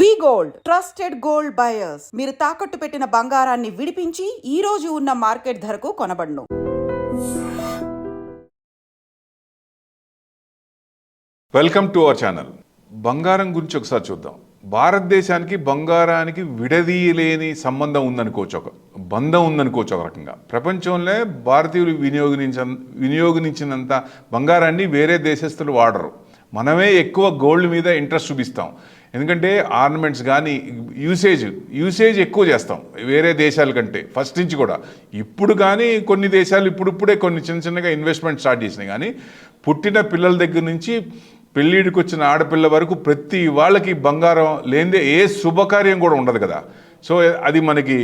వి gold trusted gold buyers. మీరు తాకట్టు పెట్టిన బంగారాన్ని విడిపించి ఈ రోజు ఉన్న మార్కెట్ ధరకు కొనబడును. Welcome to our channel. బంగారం గురించి ఒకసారి చూద్దాం. భారతదేశానికి బంగారానికి విడదీయలేని సంబంధం ఉందనుకోవచ్చు, ఒక బంధం ఉందనుకోవచ్చు. ఒక రకంగా ప్రపంచంలో భారతీయులు వినియోగించినంత బంగారాన్ని వేరే దేశస్తులు వాడరు. మనమే ఎక్కువ గోల్డ్ మీద ఇంట్రెస్ట్ చూపిస్తాం. ఎందుకంటే ఆర్నమెంట్స్ కానీ యూసేజ్ ఎక్కువ చేస్తాం వేరే దేశాల కంటే, ఫస్ట్ నుంచి కూడా. ఇప్పుడు కానీ కొన్ని దేశాలు ఇప్పుడిప్పుడే కొన్ని చిన్నగా ఇన్వెస్ట్మెంట్ స్టార్ట్ చేసినాయి. కానీ పుట్టిన పిల్లల దగ్గర నుంచి పెళ్ళిడికి వచ్చిన ఆడపిల్ల వరకు ప్రతి వాళ్ళకి బంగారం లేనిదే ఏ శుభకార్యం కూడా ఉండదు కదా. సో అది మనకి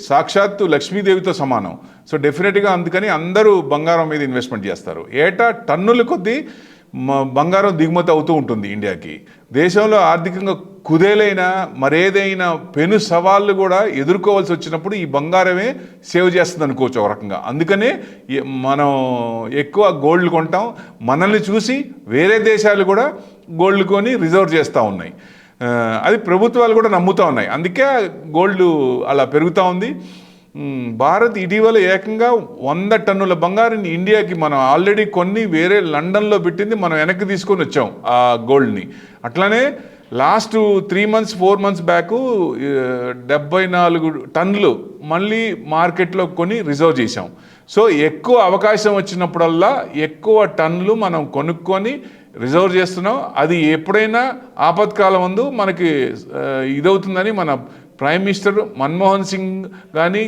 సాక్షాత్తు లక్ష్మీదేవితో సమానం. సో డెఫినెట్గా అందుకని అందరూ బంగారం మీద ఇన్వెస్ట్మెంట్ చేస్తారు. ఏటా టన్నుల కొద్దీ బంగారం దిగుమతి అవుతూ ఉంటుంది ఇండియాకి. దేశంలో ఆర్థికంగా కుదేలైన మరేదైనా పెను సవాళ్ళు కూడా ఎదుర్కోవాల్సి వచ్చినప్పుడు ఈ బంగారమే సేవ్ చేస్తుంది అనుకోవచ్చు ఒక రకంగా. అందుకనే మనం ఎక్కువ గోల్డ్ కొంటాం. మనల్ని చూసి వేరే దేశాలు కూడా గోల్డ్ కొని రిజర్వ్ చేస్తూ ఉన్నాయి. అది ప్రభుత్వాలు కూడా నమ్ముతూ ఉన్నాయి. అందుకే గోల్డ్ అలా పెరుగుతూ ఉంది. భారత్ ఇటీవల ఏకంగా 100 టన్నుల బంగారాన్ని ఇండియాకి మనం ఆల్రెడీ కొన్ని వేరే లండన్లో పెట్టింది మనం వెనక్కి తీసుకొని వచ్చాం ఆ గోల్డ్ని. అట్లానే లాస్ట్ 3 months 4 months బ్యాక్ 74 టన్నులు మళ్ళీ మార్కెట్లో కొని రిజర్వ్ చేసాం. సో ఎక్కువ అవకాశం వచ్చినప్పుడల్లా ఎక్కువ టన్నులు మనం కొనుక్కొని రిజర్వ్ చేస్తున్నాం. అది ఎప్పుడైనా ఆపత్కాలం ముందు మనకి ఇదవుతుందని మన ప్రైమ్ మినిస్టర్ మన్మోహన్ సింగ్ కానీ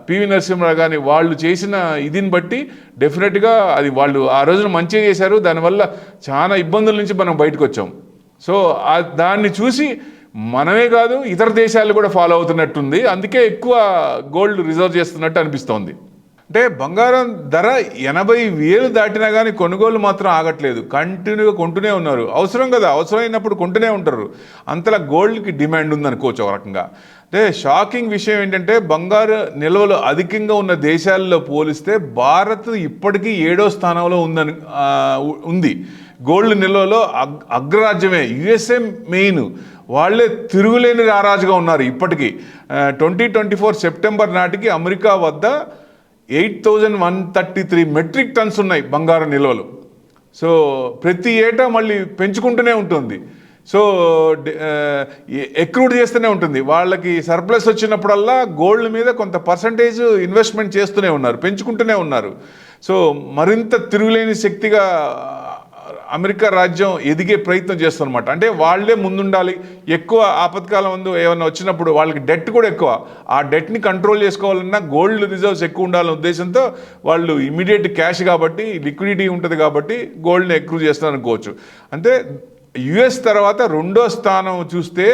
పివి నరసింహరావు కానీ వాళ్ళు చేసిన ఇదిని బట్టి డెఫినెట్గా అది వాళ్ళు ఆ రోజున మంచిగా చేశారు. దానివల్ల చాలా ఇబ్బందుల నుంచి మనం బయటకు వచ్చాం. సో దాన్ని చూసి మనమే కాదు ఇతర దేశాలు కూడా ఫాలో అవుతున్నట్టుంది. అందుకే ఎక్కువ గోల్డ్ రిజర్వ్ చేస్తున్నట్టు అనిపిస్తోంది. అంటే బంగారం ధర 80,000 దాటినా కానీ కొనుగోలు మాత్రం ఆగట్లేదు. కంటిన్యూగా కొంటూనే ఉన్నారు. అవసరం కదా, అవసరమైనప్పుడు కొంటూనే ఉంటారు. అంతలా గోల్డ్కి డిమాండ్ ఉందనుకోవచ్చు ఒక రకంగా. అంటే షాకింగ్ విషయం ఏంటంటే బంగారు నిల్వలు అధికంగా ఉన్న దేశాల్లో పోలిస్తే భారత్ ఇప్పటికీ 7వ స్థానంలో ఉంది. గోల్డ్ నిల్వలో అగ్రరాజ్యమే. యుఎస్ఏ మెయిన్. వాళ్ళే తిరుగులేని రారాజుగా ఉన్నారు ఇప్పటికీ. 2024 సెప్టెంబర్ నాటికి అమెరికా వద్ద 8,133 మెట్రిక్ టన్స్ ఉన్నాయి బంగారం నిల్వలు. సో ప్రతి ఏటా మళ్ళీ పెంచుకుంటూనే ఉంటుంది. సో ఎక్రూడ్ చేస్తూనే ఉంటుంది. వాళ్ళకి సర్ప్లస్ వచ్చినప్పుడల్లా గోల్డ్ మీద కొంత పర్సంటేజ్ ఇన్వెస్ట్మెంట్ చేస్తూనే ఉన్నారు, పెంచుకుంటూనే ఉన్నారు. సో మరింత తిరుగులేని శక్తిగా అమెరికా రాజ్యం ఎదిగే ప్రయత్నం చేస్తుందన్నమాట. అంటే వాళ్ళే ముందుండాలి. ఎక్కువ ఆపత్కాలం ముందు ఏమైనా వచ్చినప్పుడు వాళ్ళకి డెట్ కూడా ఎక్కువ. ఆ డెట్ని కంట్రోల్ చేసుకోవాలన్నా గోల్డ్ రిజర్వ్స్ ఎక్కువ ఉండాలనే ఉద్దేశంతో వాళ్ళు ఇమీడియట్ క్యాష్ కాబట్టి లిక్విడిటీ ఉంటుంది కాబట్టి గోల్డ్ని ఎక్కువ చేస్తారు అనుకోవచ్చు. అంటే యుఎస్ తర్వాత 2వ స్థానం చూస్తే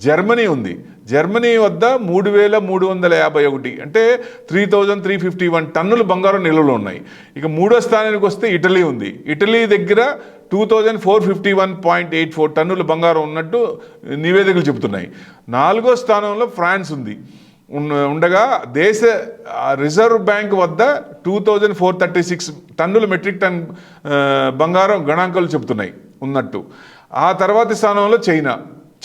జర్మనీ ఉంది. జర్మనీ వద్ద 3,351 అంటే 3,351 టన్నులు బంగారం నిల్వలు ఉన్నాయి. ఇక 3వ స్థానానికి వస్తే ఇటలీ ఉంది. ఇటలీ దగ్గర 2,451.84 టన్నుల బంగారం ఉన్నట్టు నివేదికలు చెబుతున్నాయి. 4వ స్థానంలో ఫ్రాన్స్ ఉంది. ఉండగా దేశ రిజర్వ్ బ్యాంక్ వద్ద 2,436 టన్నుల మెట్రిక్ టన్ బంగారం గణాంకాలు చెబుతున్నాయి ఉన్నట్టు. ఆ తర్వాతి స్థానంలో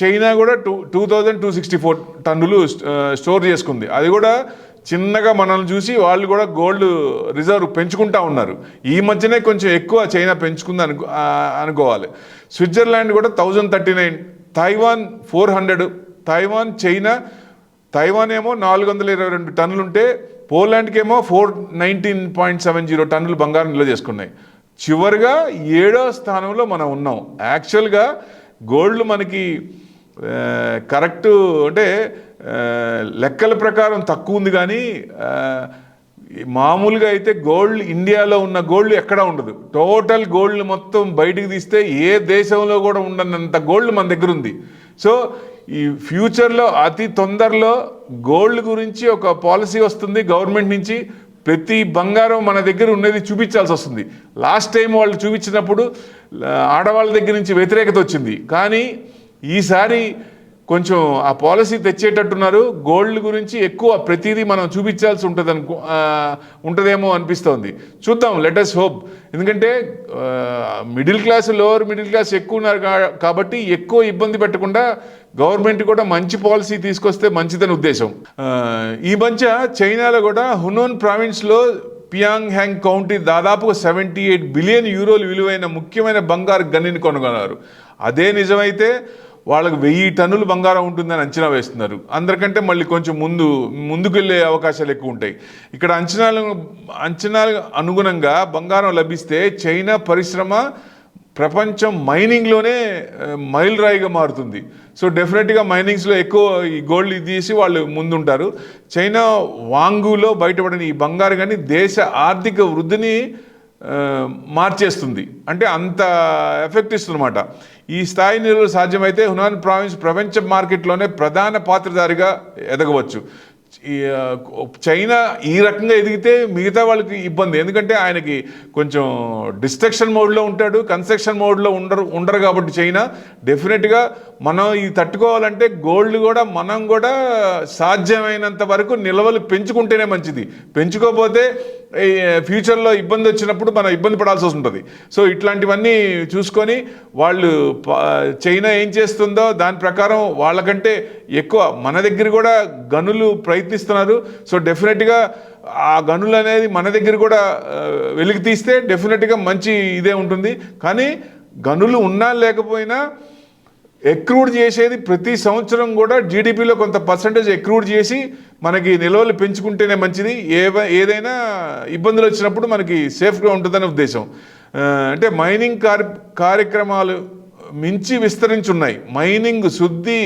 చైనా కూడా 2,264 టన్నులు స్టోర్ చేసుకుంది. అది కూడా చిన్నగా మనల్ని చూసి వాళ్ళు కూడా గోల్డ్ రిజర్వ్ పెంచుకుంటా ఉన్నారు. ఈ మధ్యనే కొంచెం ఎక్కువ చైనా పెంచుకుంది అనుకోవాలి. స్విట్జర్లాండ్ కూడా 1,039, తైవాన్ 400. తైవాన్ ఏమో 422 టన్నులు ఉంటే పోలాండ్కి ఏమో 419.70 టన్నులు బంగారం నిల్వ చేసుకున్నాయి. చివరిగా 7వ స్థానంలో మనం ఉన్నాం. యాక్చువల్గా గోల్డ్ మనకి కరెక్ట్ అంటే లెక్కల ప్రకారం తక్కువ ఉంది. కానీ మామూలుగా అయితే గోల్డ్ ఇండియాలో ఉన్న గోల్డ్ ఎక్కడా ఉండదు. టోటల్ గోల్డ్ మొత్తం బయటికి తీస్తే ఏ దేశంలో కూడా ఉండనంత గోల్డ్ మన దగ్గర ఉంది. సో ఈ ఫ్యూచర్లో అతి తొందరలో గోల్డ్ గురించి ఒక పాలసీ వస్తుంది గవర్నమెంట్ నుంచి. ప్రతి బంగారం మన దగ్గర ఉన్నది చూపించాల్సి వస్తుంది. లాస్ట్ టైం వాళ్ళు చూపించినప్పుడు ఆడవాళ్ళ దగ్గర నుంచి వ్యతిరేకత వచ్చింది. కానీ ఈసారి కొంచెం ఆ పాలసీ తెచ్చేటట్టున్నారు. గోల్డ్ గురించి ఎక్కువ ప్రతిదీ మనం చూపించాల్సి ఉంటుందేమో అనిపిస్తోంది. చూద్దాం, లెట్ us హోప్. ఎందుకంటే middle class, lower middle class ఎక్కువ ఉన్నారు కాబట్టి ఎక్కువ ఇబ్బంది పెట్టకుండా గవర్నమెంట్ కూడా మంచి పాలసీ తీసుకొస్తే మంచిదని ఉద్దేశం. ఈ మధ్య చైనాలో కూడా హునాన్ ప్రావిన్స్లో పియాంగ్ హ్యాంగ్ కౌంటీ దాదాపుగా 78 బిలియన్ యూరోలు విలువైన ముఖ్యమైన బంగారు గనిని కొనుగొన్నారు. అదే నిజమైతే వాళ్ళకి 1000 టన్నులు బంగారం ఉంటుందని అంచనా వేస్తున్నారు. అందరికంటే మళ్ళీ కొంచెం ముందుకు వెళ్ళే అవకాశాలు ఎక్కువ ఉంటాయి. ఇక్కడ అంచనాలు అనుగుణంగా బంగారం లభిస్తే చైనా పరిశ్రమ ప్రపంచం మైనింగ్లోనే మైల్ రాయిగా మారుతుంది. సో డెఫినెట్గా మైనింగ్స్లో ఎక్కువ ఈ గోల్డ్ తీసి వాళ్ళు ముందుంటారు. చైనా వాంగులో బయటపడిన ఈ బంగారు కానీ దేశ ఆర్థిక వృద్ధిని మార్చేస్తుంది. అంటే అంత ఎఫెక్ట్ ఇస్తుందన్నమాట. ఈ స్థాయి నిలువ సాధ్యమైతే హునాన్ ప్రావిన్స్ ప్రపంచ మార్కెట్లోనే ప్రధాన పాత్రధారిగా ఎదగవచ్చు. చైనా ఈ రకంగా ఎదిగితే మిగతా వాళ్ళకి ఇబ్బంది. ఎందుకంటే ఆయనకి కొంచెం డిస్ట్రక్షన్ మోడ్లో ఉంటాడు, కన్స్ట్రక్షన్ మోడ్లో ఉండరు కాబట్టి చైనా డెఫినెట్గా మనం ఇది తట్టుకోవాలంటే గోల్డ్ కూడా మనం కూడా సాధ్యమైనంత వరకు నిల్వలు పెంచుకుంటేనే మంచిది. పెంచుకోకపోతే ఫ్యూచర్లో ఇబ్బంది వచ్చినప్పుడు మనం ఇబ్బంది పడాల్సి వస్తుంటుంది. సో ఇట్లాంటివన్నీ చూసుకొని వాళ్ళు చైనా ఏం చేస్తుందో దాని ప్రకారం వాళ్ళకంటే ఎక్కువ మన దగ్గర కూడా గనులు ప్రయత్నిస్తున్నారు. సో డెఫినెట్గా ఆ గనులు అనేది మన దగ్గర కూడా వెలికి తీస్తే డెఫినెట్గా మంచి ఇదే ఉంటుంది. కానీ గనులు ఉన్నా లేకపోయినా ఎక్రూడ్ చేసేది ప్రతి సంవత్సరం కూడా జీడిపిలో కొంత పర్సంటేజ్ ఎక్రూడ్ చేసి మనకి నిల్వలు పెంచుకుంటేనే మంచిది. ఏదైనా ఇబ్బందులు వచ్చినప్పుడు మనకి సేఫ్గా ఉంటుందనే ఉద్దేశం. అంటే మైనింగ్ కార్యక్రమాలు మించి విస్తరించున్నాయి. మైనింగ్, శుద్ధి,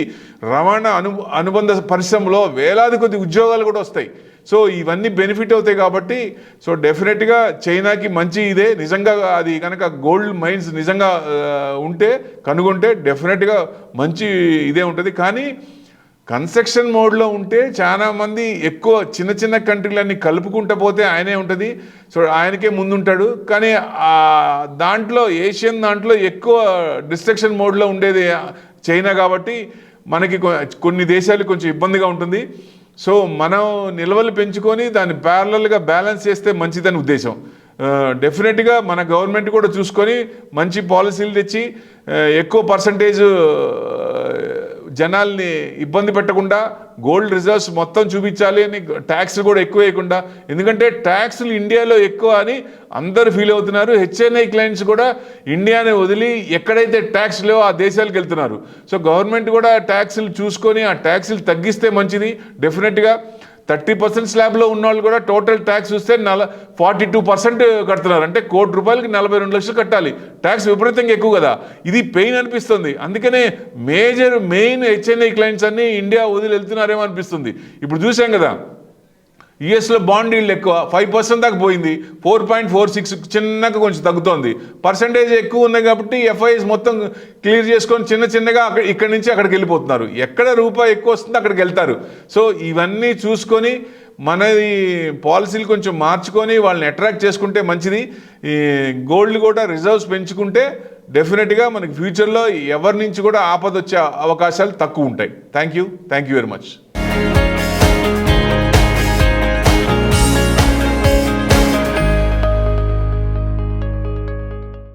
రవాణా అనుబంధ పరిశ్రమలో వేలాది కొద్ది ఉద్యోగాలు కూడా వస్తాయి. సో ఇవన్నీ బెనిఫిట్ అవుతాయి కాబట్టి సో డెఫినెట్గా చైనాకి మంచి ఇదే. నిజంగా అది కనుక గోల్డ్ మైన్స్ నిజంగా కనుగొంటే డెఫినెట్గా మంచి ఇదే ఉంటుంది. కానీ కన్స్ట్రక్షన్ మోడ్లో ఉంటే చాలామంది ఎక్కువ చిన్న చిన్న కంట్రీలన్నీ కలుపుకుంటూ పోతే ఆయనే ఉంటుంది. సో ఆయనకే ముందుంటాడు. కానీ దాంట్లో ఏషియన్ దాంట్లో ఎక్కువ డిస్ట్రక్షన్ మోడ్లో ఉండేది చైనా కాబట్టి మనకి కొన్ని దేశాలు కొంచెం ఇబ్బందిగా ఉంటుంది. సో మనం నిల్వలు పెంచుకొని దాన్ని ప్యారలల్గా బ్యాలెన్స్ చేస్తే మంచిదని ఉద్దేశం. డెఫినెట్గా మన గవర్నమెంట్ కూడా చూసుకొని మంచి పాలసీలు తెచ్చి ఎక్కువ పర్సంటేజ్ జనాల్ని ఇబ్బంది పెట్టకుండా గోల్డ్ రిజర్వ్స్ మొత్తం చూపించాలి అని ట్యాక్స్లు కూడా ఎక్కువ వేయకుండా. ఎందుకంటే ట్యాక్స్లు ఇండియాలో ఎక్కువ అని అందరూ ఫీల్ అవుతున్నారు. హెచ్ఎన్ఐ క్లయింట్స్ కూడా ఇండియాని వదిలి ఎక్కడైతే ట్యాక్స్ లేవో ఆ దేశాలకు వెళ్తున్నారు. సో గవర్నమెంట్ కూడా ట్యాక్స్లు చూసుకొని ఆ ట్యాక్స్లు తగ్గిస్తే మంచిది. డెఫినెట్గా 30% స్లాబ్లో ఉన్న వాళ్ళు కూడా టోటల్ ట్యాక్స్ చూస్తే 42% కడుతున్నారు. అంటే ₹1,00,00,000కి 42 లక్షలు కట్టాలి. ట్యాక్స్ విపరీతంగా ఎక్కువ కదా. ఇది పెయిన్ అనిపిస్తుంది. అందుకనే మెయిన్ హెచ్ఎన్ఐ క్లయింట్స్ అన్నీ ఇండియా వదిలి వెళ్తున్నారేమో అనిపిస్తుంది. ఇప్పుడు చూసాం కదా, యుఎస్లో బాండ్ ఈల్డ్ ఎక్కువ 5% దాకా పోయింది. 4.46 చిన్నగా కొంచెం తగ్గుతోంది. పర్సంటేజ్ ఎక్కువ ఉన్నాయి కాబట్టి ఎఫ్ఐఎస్ మొత్తం క్లియర్ చేసుకొని చిన్నగా ఇక్కడి నుంచి అక్కడికి వెళ్ళిపోతున్నారు. ఎక్కడ రూపాయి ఎక్కువ వస్తుందో అక్కడికి వెళ్తారు. సో ఇవన్నీ చూసుకొని మనది పాలసీలు కొంచెం మార్చుకొని వాళ్ళని అట్రాక్ట్ చేసుకుంటే మంచిది. ఈ గోల్డ్ కూడా రిజర్వ్స్ పెంచుకుంటే డెఫినెట్గా మనకి ఫ్యూచర్లో ఎవరి నుంచి కూడా ఆపద వచ్చే అవకాశాలు తక్కువ ఉంటాయి. Thank you very much.